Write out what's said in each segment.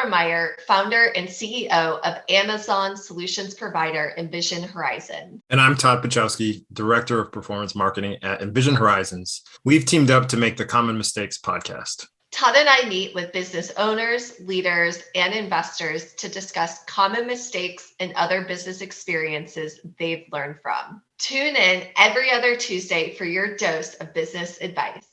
Laura Meyer, founder and CEO of Amazon solutions provider Envision Horizon. And I'm Todd Pachowski, Director of Performance Marketing at Envision Horizons. We've teamed up to make the Common Mistakes podcast. Todd and I meet with business owners, leaders, and investors to discuss common mistakes and other business experiences they've learned from. Tune in every other Tuesday for your dose of business advice.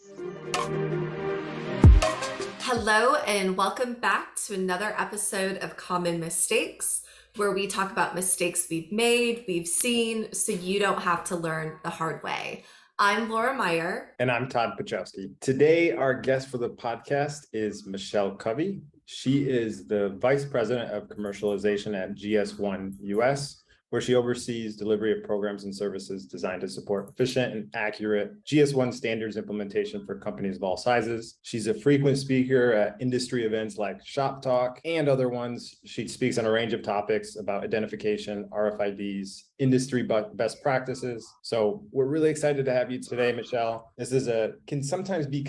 Hello, and welcome back to another episode of Common Mistakes, where we talk about mistakes we've made, we've seen, so you don't have to learn the hard way. I'm Laura Meyer. And I'm Todd Pachowski. Today, our guest for the podcast is Michelle Covey. She is the Vice President of Commercialization at GS1 US, where she oversees delivery of programs and services designed to support efficient and accurate GS1 standards implementation for companies of all sizes. She's a frequent speaker at industry events like ShopTalk and other ones. She speaks on a range of topics about identification, RFIDs, industry best practices. So we're really excited to have you today, Michelle. This can sometimes be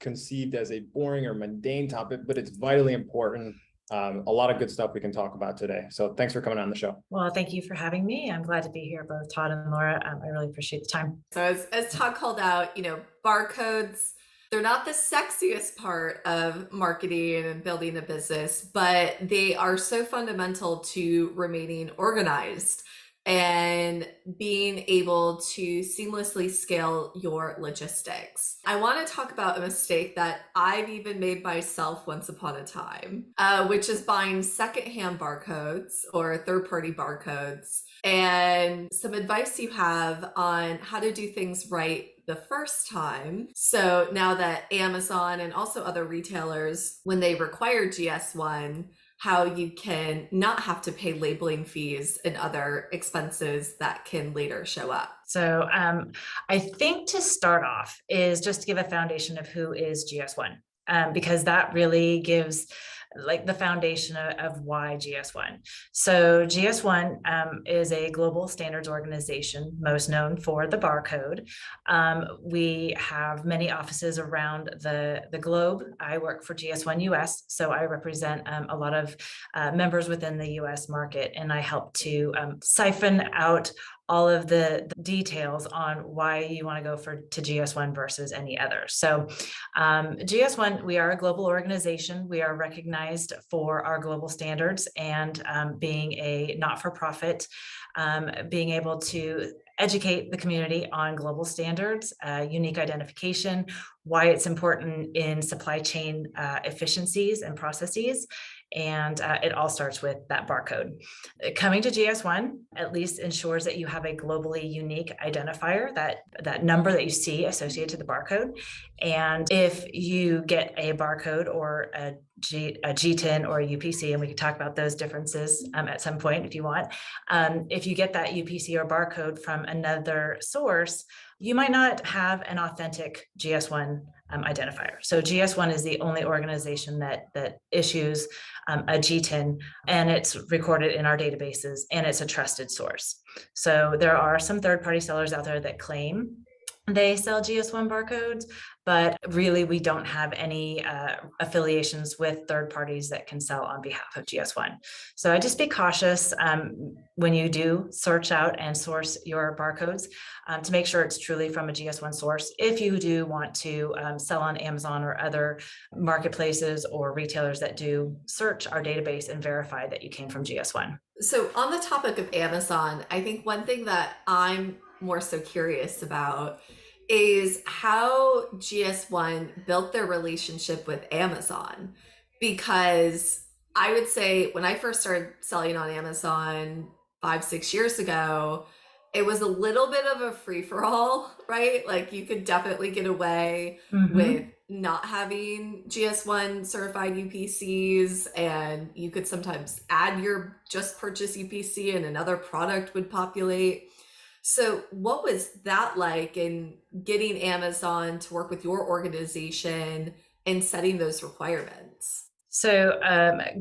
conceived as a boring or mundane topic, but it's vitally important. A lot of good stuff we can talk about today. So thanks for coming on the show. Well, thank you for having me. I'm glad to be here, both Todd and Laura. I really appreciate the time. So as Todd called out, barcodes, they're not the sexiest part of marketing and building a business, but they are so fundamental to remaining organized and being able to seamlessly scale your logistics. I want to talk about a mistake that I've even made myself once upon a time, which is buying secondhand barcodes or third-party barcodes, and some advice you have on how to do things right the first time. So now that Amazon and also other retailers, when they require GS1, how you can not have to pay labeling fees and other expenses that can later show up. So I think to start off is just to give a foundation of who is GS1, because that really gives the foundation of why GS1. So GS1 is a global standards organization, most known for the barcode. We have many offices around the globe. I work for GS1 US, so I represent a lot of members within the US market, and I help to siphon out all of the details on why you want to go to GS1 versus any other. So GS1, we are a global organization. We are recognized for our global standards and being a not-for-profit, being able to educate the community on global standards, unique identification, why it's important in supply chain efficiencies and processes. And it all starts with that barcode. Coming to GS1 at least ensures that you have a globally unique identifier, that number that you see associated to the barcode. And if you get a barcode or a G10 or a U.P.C, and we can talk about those differences at some point if you want. If you get that U.P.C or barcode from another source, you might not have an authentic GS1 identifier. So GS1 is the only organization that issues a G10, and it's recorded in our databases, and it's a trusted source. So there are some third-party sellers out there that claim they sell GS1 barcodes, but really we don't have any affiliations with third parties that can sell on behalf of GS1. So I just be cautious when you do search out and source your barcodes to make sure it's truly from a GS1 source. If you do want to sell on Amazon or other marketplaces or retailers that do search our database and verify that you came from GS1. So on the topic of Amazon, I think one thing that I'm more so curious about is how GS1 built their relationship with Amazon. Because I would say when I first started selling on Amazon 5-6 years ago, it was a little bit of a free-for-all, right? Like you could definitely get away with not having GS1 certified UPCs, and you could sometimes add your just purchase UPC and another product would populate. So what was that like in getting Amazon to work with your organization and setting those requirements? So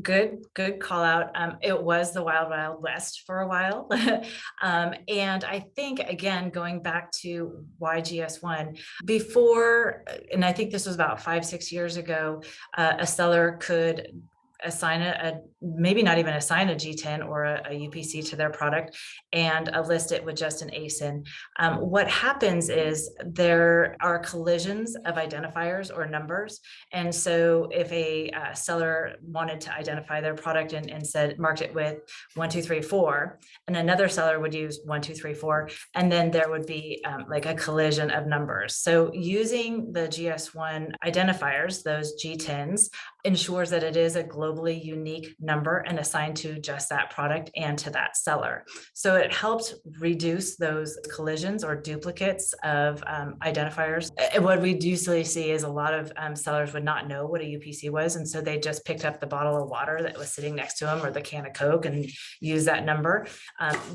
good call out. It was the wild, wild west for a while. And I think, again, going back to why GS1, before, and I think this was about 5-6 years ago, a seller could maybe not even assign a G10 or a U.P.C to their product and list it with just an ASIN. What happens is there are collisions of identifiers or numbers. And so if a seller wanted to identify their product and said, marked it with 1, 2, 3, 4, and another seller would use 1, 2, 3, 4, and then there would be like a collision of numbers. So using the GS1 identifiers, those G10s, ensures that it is a globally unique number and assigned to just that product and to that seller. So it helps reduce those collisions or duplicates of identifiers. What we usually see is a lot of sellers would not know what a U.P.C was, and so they just picked up the bottle of water that was sitting next to them or the can of Coke and used that number.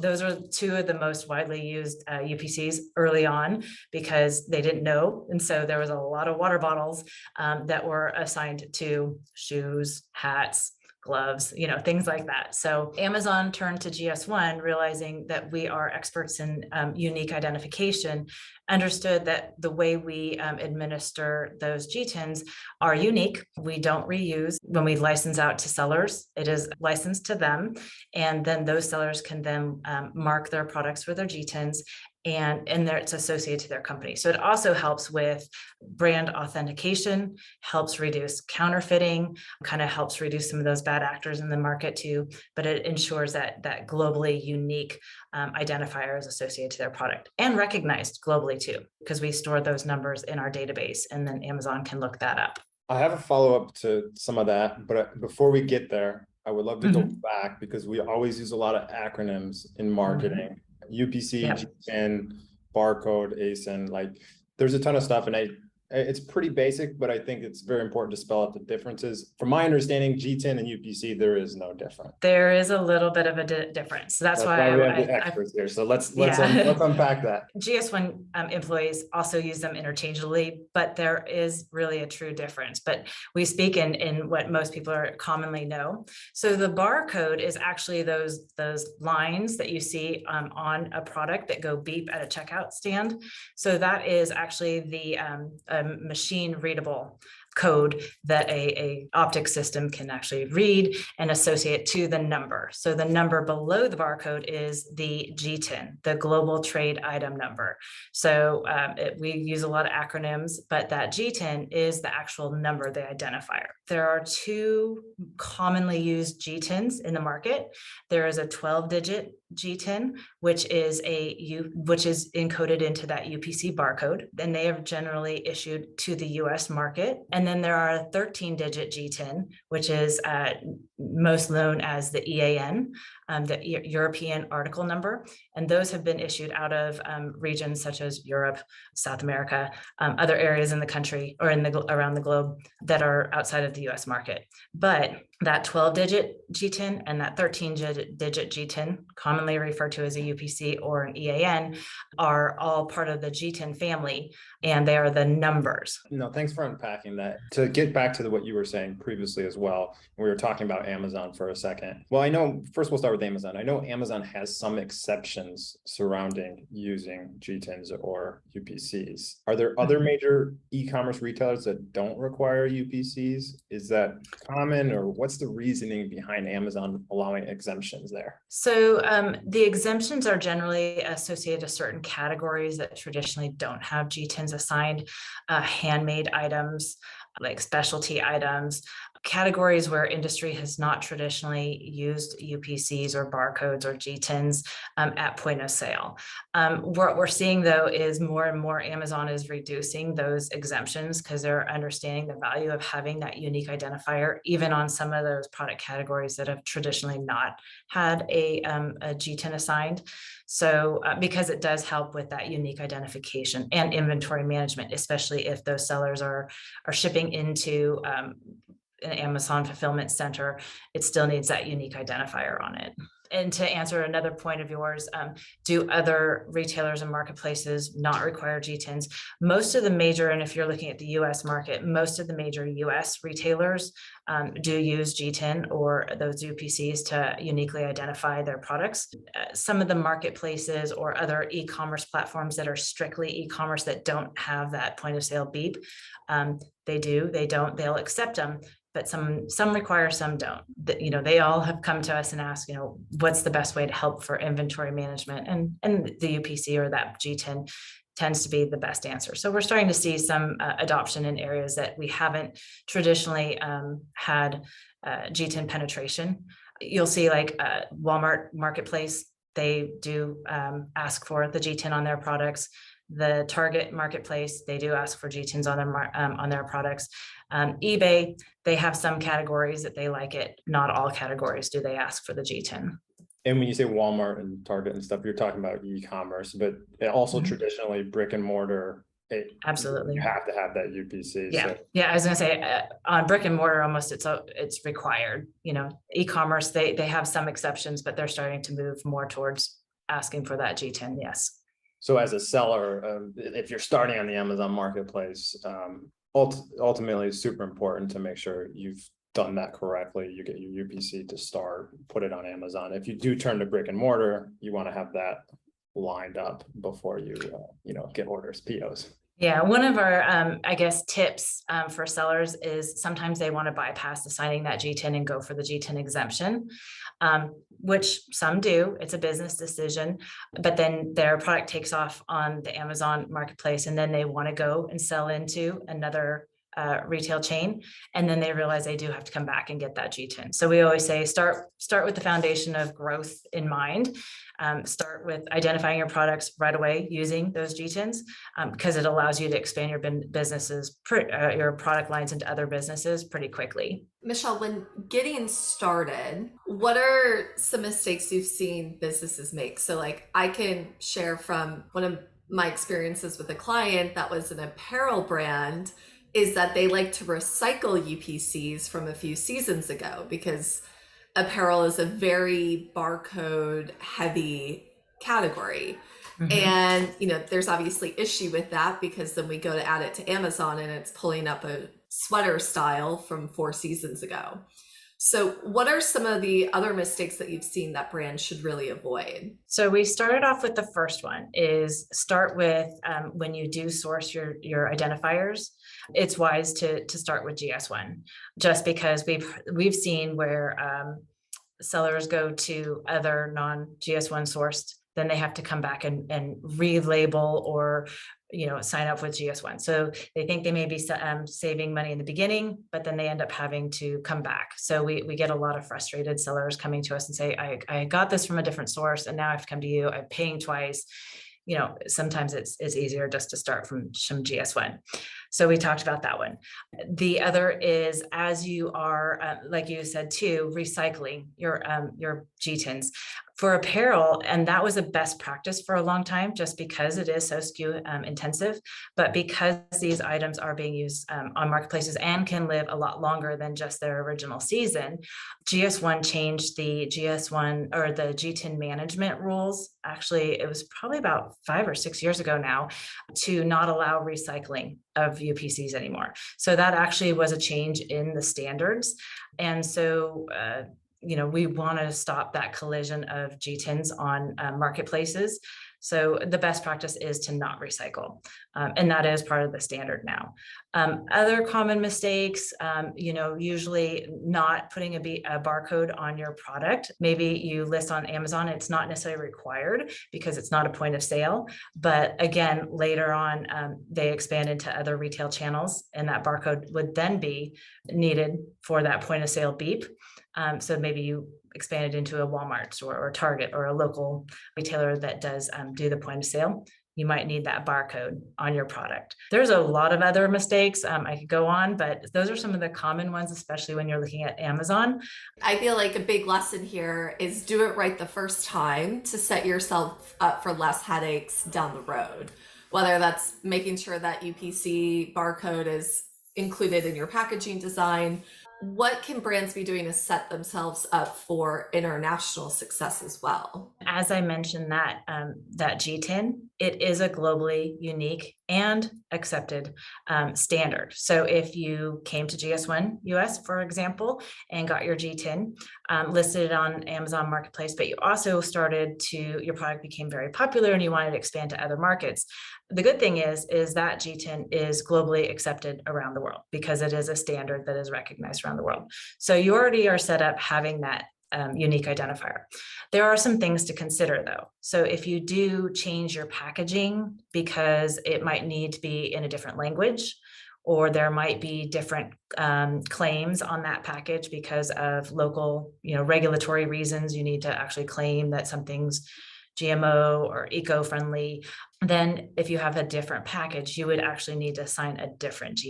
Those are two of the most widely used U.P.Cs early on because they didn't know, and so there was a lot of water bottles that were assigned to shoes, hats, gloves, things like that. So Amazon turned to GS1, realizing that we are experts in unique identification, understood that the way we administer those G10s are unique. We don't reuse. When we license out to sellers, it is licensed to them. And then those sellers can then mark their products with their G10s and it's associated to their company. So it also helps with brand authentication, helps reduce counterfeiting, kind of helps reduce some of those bad actors in the market too, but it ensures that globally unique identifier is associated to their product and recognized globally too, because we store those numbers in our database and then Amazon can look that up. I have a follow-up to some of that, but before we get there, I would love to go back because we always use a lot of acronyms in marketing. U.P.C, Yep. G10, Barcode, ASIN, like there's a ton of stuff, and it's pretty basic, but I think it's very important to spell out the differences. From my understanding, G10 and U.P.C, there is no difference. There is a little bit of a difference. That's why we have the experts here. So let's unpack that. GS1 employees also use them interchangeably, but there is really a true difference. But we speak in what most people are commonly know. So the barcode is actually those lines that you see on a product that go beep at a checkout stand. So that is actually the machine readable code that a optic system can actually read and associate to the number. So the number below the barcode is the G10, the global trade item number. So we use a lot of acronyms, but that G10 is the actual number, the identifier. There are two commonly used G10s in the market. There is a 12-digit G10, which is encoded into that U.P.C barcode, and they are generally issued to the U.S. market. And then there are a 13-digit G10, which is most known as the EAN, the European article number. And those have been issued out of regions such as Europe, South America, other areas in the country or around the globe that are outside of the U.S. market. But that 12-digit G10 and that 13-digit G10, commonly referred to as a U.P.C or an EAN, are all part of the G10 family, and they are the numbers. No, thanks for unpacking that. To get back to what you were saying previously as well, we were talking about Amazon for a second. Well, I know, first we'll start with Amazon. I know Amazon has some exceptions surrounding using G10s or U.P.Cs. Are there other major e-commerce retailers that don't require U.P.Cs? Is that common, or what's the reasoning behind Amazon allowing exemptions there? So the exemptions are generally associated to certain categories that traditionally don't have G10s assigned, handmade items, like specialty items, categories where industry has not traditionally used U.P.Cs or barcodes or G10s at point of sale. What we're seeing though is more and more Amazon is reducing those exemptions because they're understanding the value of having that unique identifier, even on some of those product categories that have traditionally not had a G10 assigned. So because it does help with that unique identification and inventory management, especially if those sellers are shipping into an Amazon fulfillment center, it still needs that unique identifier on it. And to answer another point of yours, do other retailers and marketplaces not require G10s? Most of the major, and if you're looking at the US market, most of the major US retailers do use G10 or those U.P.Cs to uniquely identify their products. Some of the marketplaces or other e-commerce platforms that are strictly e-commerce that don't have that point of sale beep, they do, they don't, they'll accept them. but some require, some don't. They all have come to us and asked, what's the best way to help for inventory management, and the UPC or that G10 tends to be the best answer. So we're starting to see some adoption in areas that we haven't traditionally had G10 penetration. You'll see like Walmart Marketplace, they do ask for the G10 on their products. The Target Marketplace, they do ask for G10s on their products. eBay, they have some categories that they like it. Not all categories do they ask for the G10. And when you say Walmart and Target and stuff, you're talking about e-commerce, but also traditionally brick and mortar. Absolutely, you have to have that UPC. Yeah, so. I was gonna say on brick and mortar, almost it's required. E-commerce, they have some exceptions, but they're starting to move more towards asking for that G10. Yes. So as a seller, if you're starting on the Amazon Marketplace, ultimately it's super important to make sure you've done that correctly. You get your UPC to start, put it on Amazon. If you do turn to brick and mortar, you want to have that lined up before you, get orders, POs. Yeah, one of our, tips for sellers is sometimes they want to bypass the signing that G10 and go for the G10 exemption, which some do. It's a business decision, but then their product takes off on the Amazon Marketplace, and then they want to go and sell into another retail chain, and then they realize they do have to come back and get that G10. So we always say start with the foundation of growth in mind. Start with identifying your products right away using those G10s, because it allows you to expand your businesses, your product lines into other businesses pretty quickly. Michelle, when getting started, what are some mistakes you've seen businesses make? So like I can share from one of my experiences with a client that was an apparel brand, is that they like to recycle UPCs from a few seasons ago, because apparel is a very barcode heavy category. And, there's obviously issue with that, because then we go to add it to Amazon and it's pulling up a sweater style from 4 seasons ago. So what are some of the other mistakes that you've seen that brands should really avoid? So we started off with the first one is start with when you do source your identifiers, it's wise to start with GS1, just because we've seen where sellers go to other non-GS1 sourced, then they have to come back and relabel or sign up with GS1. So they think they may be saving money in the beginning, but then they end up having to come back. So we get a lot of frustrated sellers coming to us and say, I got this from a different source and now I have to come to you. I'm paying twice. Sometimes it's easier just to start from some GS1. So we talked about that one. The other is, as you are, like you said too, recycling your G10s for apparel. And that was a best practice for a long time, just because it is so SKU intensive, but because these items are being used on marketplaces and can live a lot longer than just their original season, GS1 changed the GS1 or the G10 management rules. Actually, it was probably about 5 or 6 years ago now, to not allow recycling of UPCs anymore. So that actually was a change in the standards. And so, we want to stop that collision of G10s on marketplaces. So the best practice is to not recycle. And that is part of the standard now. Other common mistakes, usually not putting a barcode on your product. Maybe you list on Amazon, it's not necessarily required because it's not a point of sale. But again, later on, they expand into other retail channels, and that barcode would then be needed for that point of sale beep. So maybe you expand it into a Walmart or Target or a local retailer that does do the point of sale. You might need that barcode on your product. There's a lot of other mistakes. I could go on, but those are some of the common ones, especially when you're looking at Amazon. I feel like a big lesson here is do it right the first time to set yourself up for less headaches down the road. Whether that's making sure that UPC barcode is included in your packaging design. What can brands be doing to set themselves up for international success as well? As I mentioned, that G10, it is a globally unique and accepted standard. So if you came to GS1 US, for example, and got your G10 listed on Amazon Marketplace, but you also your product became very popular and you wanted to expand to other markets. The good thing is that G10 is globally accepted around the world because it is a standard that is recognized around around the world. So you already are set up having that unique identifier. There are some things to consider though. So if you do change your packaging because it might need to be in a different language, or there might be different claims on that package because of local, regulatory reasons, you need to actually claim that something's GMO or eco-friendly. Then if you have a different package, you would actually need to assign a different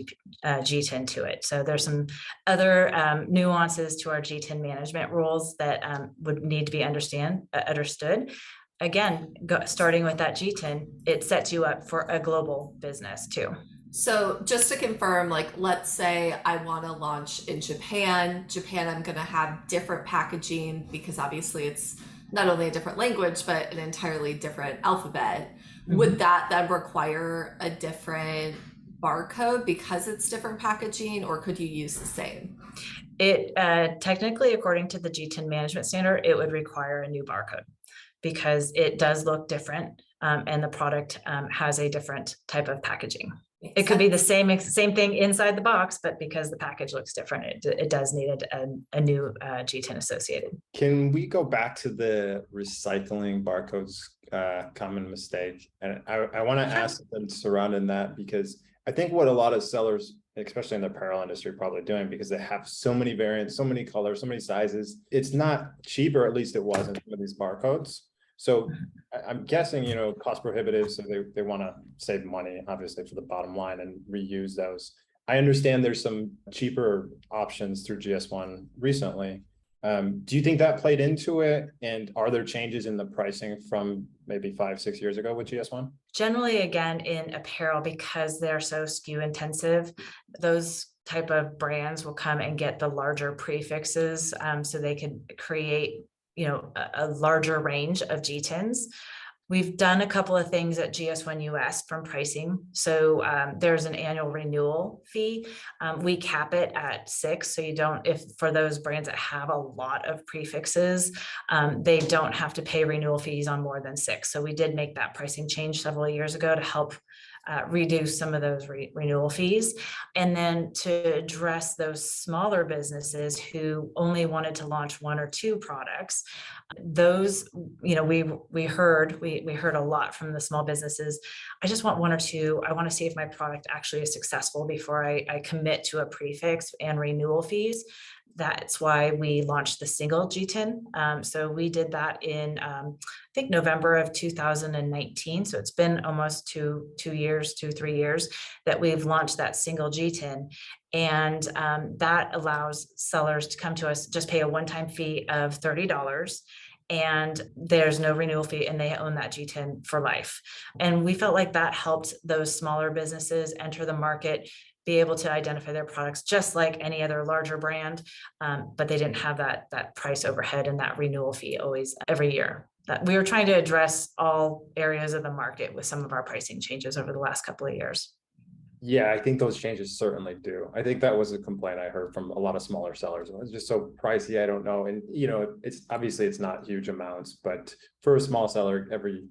G10 to it. So there's some other nuances to our G10 management rules that would need to be understood. Again, starting with that G10, it sets you up for a global business too. So just to confirm, like, let's say I want to launch in Japan. I'm going to have different packaging because obviously it's not only a different language, but an entirely different alphabet. Mm-hmm. Would that then require a different barcode because it's different packaging, or could you use the same? It technically, according to the G10 management standard, it would require a new barcode because it does look different and the product has a different type of packaging. It could be the same thing inside the box, but because the package looks different, it does need a new G10 associated. Can we go back to the recycling barcodes common mistake? And I want to ask them surrounding that, because I think what a lot of sellers, especially in the apparel industry, are probably doing, because they have so many variants, so many colors, so many sizes, it's not cheap, or at least it wasn't some of these barcodes. So I'm guessing, cost prohibitive, so they want to save money, obviously, for the bottom line, and reuse those. I understand there's some cheaper options through GS1 recently. Do you think that played into it? And are there changes in the pricing from maybe 5-6 years ago with GS1? Generally, again, in apparel, because they're so SKU intensive, those type of brands will come and get the larger prefixes so they can create a larger range of G10s. We've done a couple of things at GS1 US from pricing. So there's an annual renewal fee. We cap it at 6. So if for those brands that have a lot of prefixes, they don't have to pay renewal fees on more than 6. So we did make that pricing change several years ago to help reduce some of those renewal fees. And then to address those smaller businesses who only wanted to launch 1 or 2 products, those, we heard a lot from the small businesses. I just want 1 or 2. I want to see if my product actually is successful before I commit to a prefix and renewal fees. That's why we launched the single G10. So we did that in, I think, November of 2019. So it's been almost 3 years that we've launched that single G10. And that allows sellers to come to us, just pay a one-time fee of $30. And there's no renewal fee, and they own that G10 for life. And we felt like that helped those smaller businesses enter the market, be able to identify their products just like any other larger brand, but they didn't have that price overhead and that renewal fee always every year. We were trying to address all areas of the market with some of our pricing changes over the last couple of years. Yeah, I think those changes certainly do. I think that was a complaint I heard from a lot of smaller sellers. It was just so pricey. I don't know. And, it's obviously it's not huge amounts, but for a small seller, every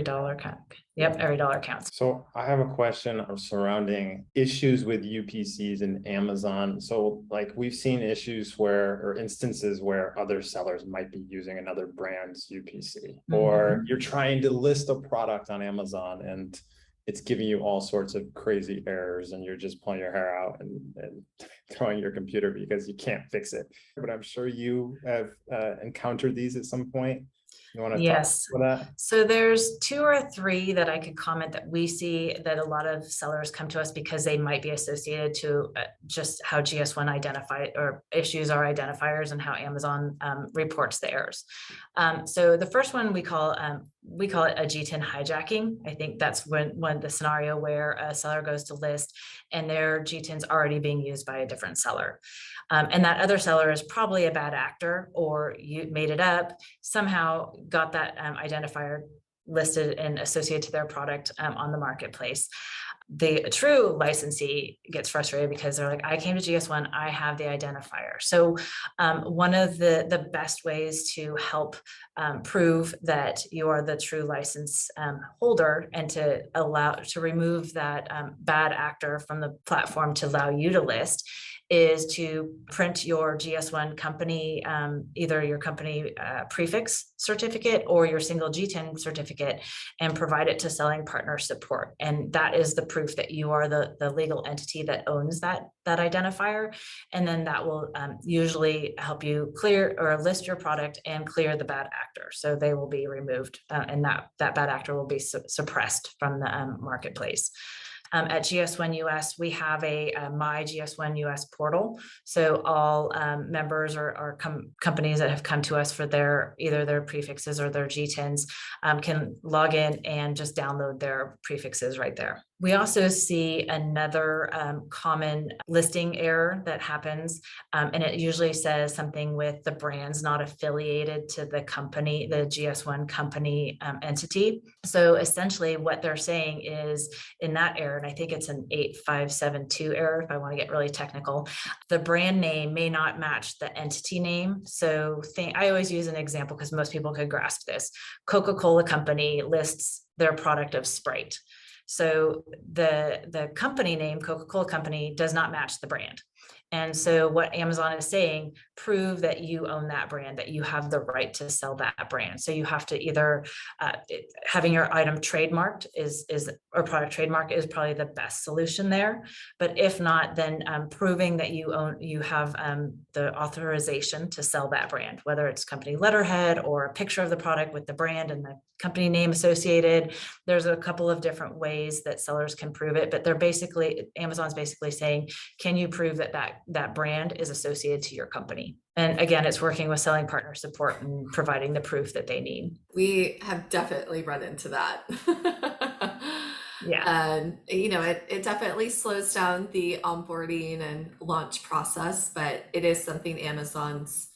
dollar counts. Yep, every dollar counts. So I have a question surrounding issues with UPCs and Amazon. So like we've seen instances where other sellers might be using another brand's UPC, or you're trying to list a product on Amazon and it's giving you all sorts of crazy errors, and you're just pulling your hair out and throwing your computer because you can't fix it. But I'm sure you have encountered these at some point. You want to talk about that? So there's 2 or 3 that I could comment that we see that a lot of sellers come to us because they might be associated to just how GS1 identify or issues our identifiers and how Amazon reports the errors. So the first one we call it a G10 hijacking. I think that's when the scenario where a seller goes to list and their G10's already being used by a different seller. And that other seller is probably a bad actor, or you made it up, somehow got that identifier listed and associated to their product on the marketplace. The true licensee gets frustrated because they're like, I came to GS1, I have the identifier. So one of the best ways to help prove that you are the true license holder, and to remove that bad actor from the platform to allow you to list, is to print your GS1 company, either your company prefix certificate or your single G10 certificate, and provide it to selling partner support. And that is the proof that you are the legal entity that owns that identifier. And then that will usually help you clear or list your product and clear the bad actor. So they will be removed, and that bad actor will be suppressed from the marketplace. At GS1 US, we have a My GS1 US portal. So all members or companies that have come to us for either their prefixes or their G10s can log in and just download their prefixes right there. We also see another common listing error that happens, and it usually says something with the brands not affiliated to the company, the GS1 company entity. So essentially what they're saying is, in that error, and I think it's an 8572 error if I want to get really technical, the brand name may not match the entity name. So I always use an example because most people could grasp this. Coca-Cola company lists their product of Sprite. So the company name, Coca-Cola company, does not match the brand. And so what Amazon is saying, prove that you own that brand, that you have the right to sell that brand. So you have to either having your item trademarked or product trademark is probably the best solution there. But if not, then proving that you have the authorization to sell that brand, whether it's company letterhead or a picture of the product with the brand and the company name associated. There's a couple of different ways that sellers can prove it, but Amazon's basically saying, can you prove that brand is associated to your company? And again, it's working with selling partner support and providing the proof that they need. We have definitely run into that. Yeah. And it definitely slows down the onboarding and launch process, but it is something Amazon's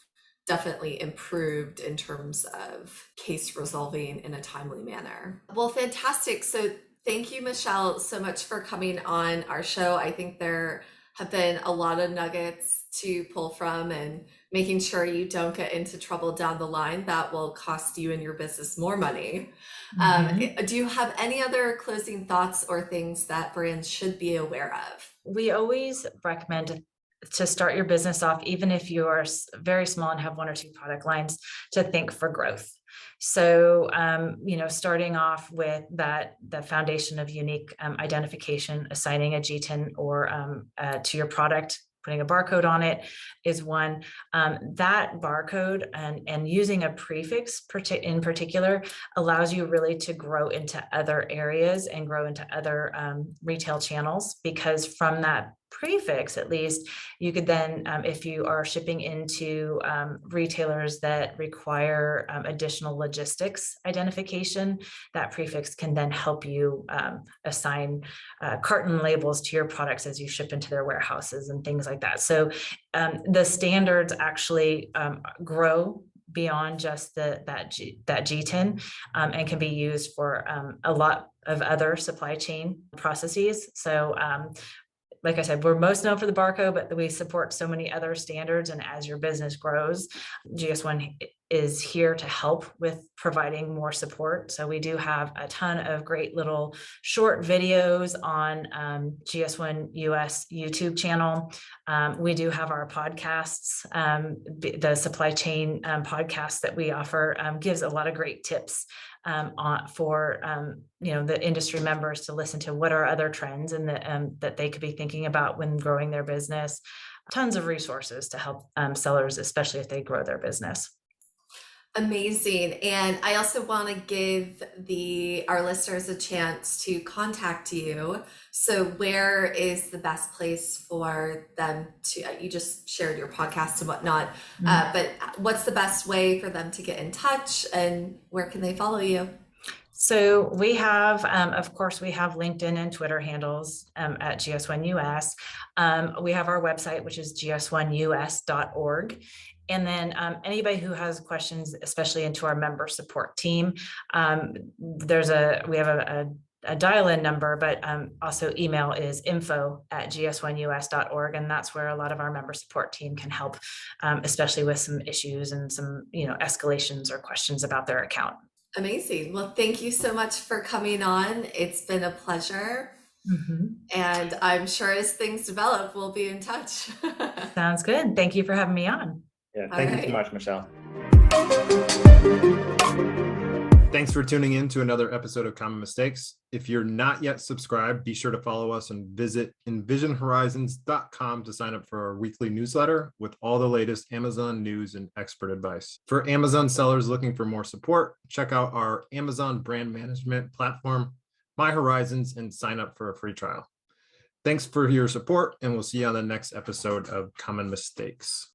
definitely improved in terms of case resolving in a timely manner. Well, fantastic. So thank you, Michelle, so much for coming on our show. I think there have been a lot of nuggets to pull from, and making sure you don't get into trouble down the line that will cost you and your business more money. Mm-hmm. Do you have any other closing thoughts or things that brands should be aware of? We always recommend to start your business off, even if you are very small and have one or two product lines, to think for growth. So, starting off with the foundation of unique identification, assigning a G10 or to your product, putting a barcode on it is one. That barcode and using a prefix in particular allows you really to grow into other areas and grow into other retail channels, because from that prefix, at least, you could then, if you are shipping into retailers that require additional logistics identification, that prefix can then help you assign carton labels to your products as you ship into their warehouses and things like that. So the standards actually grow beyond just that G10 and can be used for a lot of other supply chain processes. So like I said, we're most known for the barcode, but we support so many other standards. And as your business grows, GS1 is here to help with providing more support. So we do have a ton of great little short videos on GS1 US YouTube channel. We do have our podcasts. The supply chain podcast that we offer gives a lot of great tips for the industry members to listen to. What are other trends and that they could be thinking about when growing their business. Tons of resources to help sellers, especially if they grow their business. Amazing. And I also want to give our listeners a chance to contact you. So where is the best place for them to, you just shared your podcast and whatnot, but what's the best way for them to get in touch, and where can they follow you? So we have, of course, we have LinkedIn and Twitter handles at GS1 US. We have our website, which is gs1us.org. And then anybody who has questions, especially into our member support team, we have a a dial-in number, but also email is info@gs1us.org. And that's where a lot of our member support team can help, especially with some issues and some, escalations or questions about their account. Amazing. Well, thank you so much for coming on. It's been a pleasure. And I'm sure as things develop, we'll be in touch. Sounds good. Thank you for having me on. Yeah, thank you so right. much, Michelle. Thanks for tuning in to another episode of Common Mistakes. If you're not yet subscribed, be sure to follow us and visit envisionhorizons.com to sign up for our weekly newsletter with all the latest Amazon news and expert advice. For Amazon sellers looking for more support, check out our Amazon brand management platform, My Horizons, and sign up for a free trial. Thanks for your support, and we'll see you on the next episode of Common Mistakes.